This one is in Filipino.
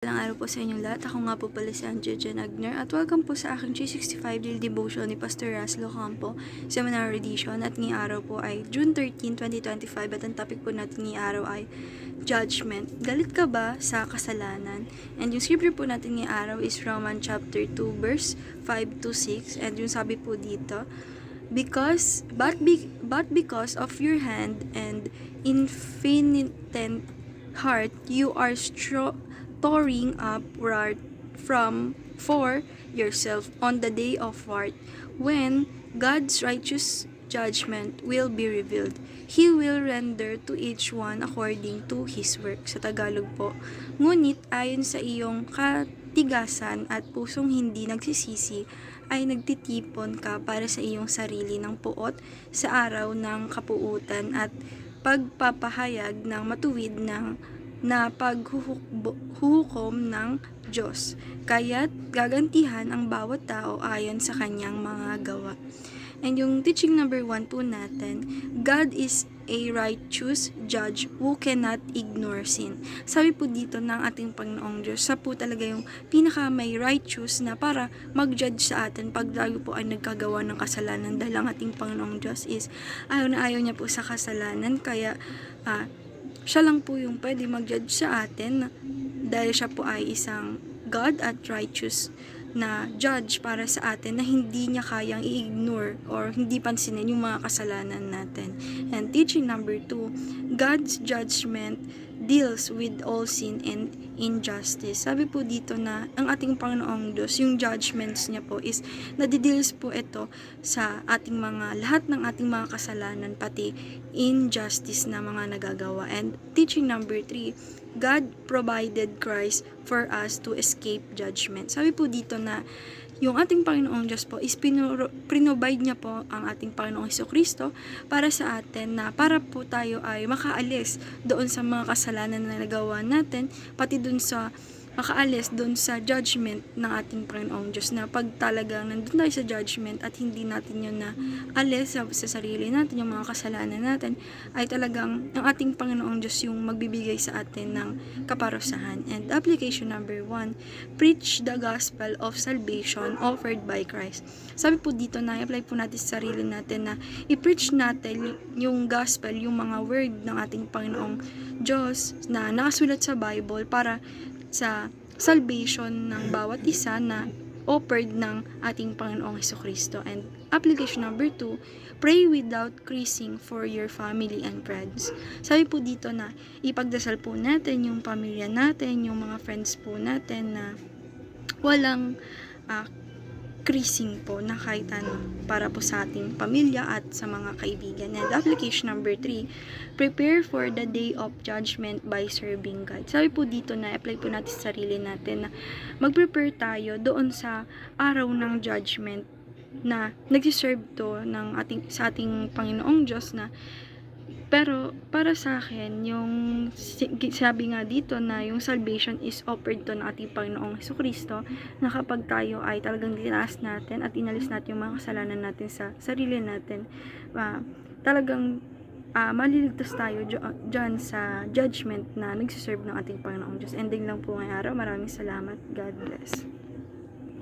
Magandang araw po sa inyong lahat. Ako nga po pala si Angel Jan Agner at welcome po sa aking 365 Daily Devotion ni Pastor Raslo Campo, Seminary Edition. At ngayong araw po ay June 13, 2025 at ang topic po natin ngayong araw ay Judgment. Galit ka ba sa kasalanan? And yung scripture po natin ngayong araw is Romans chapter 2 verse 5 to 6, and yung sabi po dito, but because of your hand and infinite heart you are storing up wrath for yourself on the day of wrath, when God's righteous judgment will be revealed. He will render to each one according to his work. Sa Tagalog po, ngunit ayon sa iyong katigasan at pusong hindi nagsisisi, ay nagtitipon ka para sa iyong sarili ng puot sa araw ng kapuutan at pagpapahayag ng matuwid na paghuhukom ng Diyos. Kaya't gagantihan ang bawat tao ayon sa kanyang mga gawa. And yung teaching number 1 po natin, God is a righteous judge who cannot ignore sin. Sabi po dito ng ating Panginoong Diyos, siya po talaga yung pinaka may righteous na para mag-judge sa atin pag tayo po ay nagkagawa ng kasalanan, dahil ang ating Panginoong Diyos is ayaw na ayaw niya po sa kasalanan, kaya siya lang po yung pwede mag-judge sa atin dahil siya po ay isang God at righteous na judge para sa atin na hindi niya kayang i-ignore or hindi pansinin yung mga kasalanan natin. And teaching number 2, God's judgment deals with all sin and injustice. Sabi po dito na ang ating Panginoong Diyos, yung judgments niya po is nadideals po ito sa ating lahat ng ating mga kasalanan, pati injustice na mga nagagawa. And teaching number 3, God provided Christ for us to escape judgment. Sabi po dito na yung ating Panginoong Diyos po is provide niya po ang ating Panginoong Jesucristo para sa atin, na para po tayo ay makaalis doon sa mga kasalanan na nagawa natin, pati doon sa makaalis doon sa judgment ng ating Panginoong Diyos, na pag talagang nandun tayo sa judgment at hindi natin yun na alis sa sarili natin, yung mga kasalanan natin, ay talagang ang ating Panginoong Diyos yung magbibigay sa atin ng kaparusahan. And application number 1, preach the gospel of salvation offered by Christ. Sabi po dito na i-apply po natin sa sarili natin na i-preach natin yung gospel, yung mga word ng ating Panginoong Diyos na nakasulat sa Bible para sa salvation ng bawat isa na offered ng ating Panginoong Jesucristo. And application number 2, pray without ceasing for your family and friends. Sabi po dito na ipagdasal po natin yung pamilya natin, yung mga friends po natin na walang ceasing po, na kahit ano, para po sa ating pamilya at sa mga kaibigan. And application number 3, prepare for the day of judgment by serving God. Sabi po dito na apply po natin sa sarili natin na mag-prepare tayo doon sa araw ng judgment na nagsiserve to sa ating Panginoong Diyos na. Pero para sa akin, yung sabi nga dito na yung salvation is offered to ng ating Panginoong Jesucristo, na kapag tayo ay talagang dinaas natin at inalis natin yung mga kasalanan natin sa sarili natin, talagang maliligtas tayo dyan sa judgment na nagsiserve ng ating Panginoong Diyos. Ending lang po ngayong araw. Maraming salamat. God bless.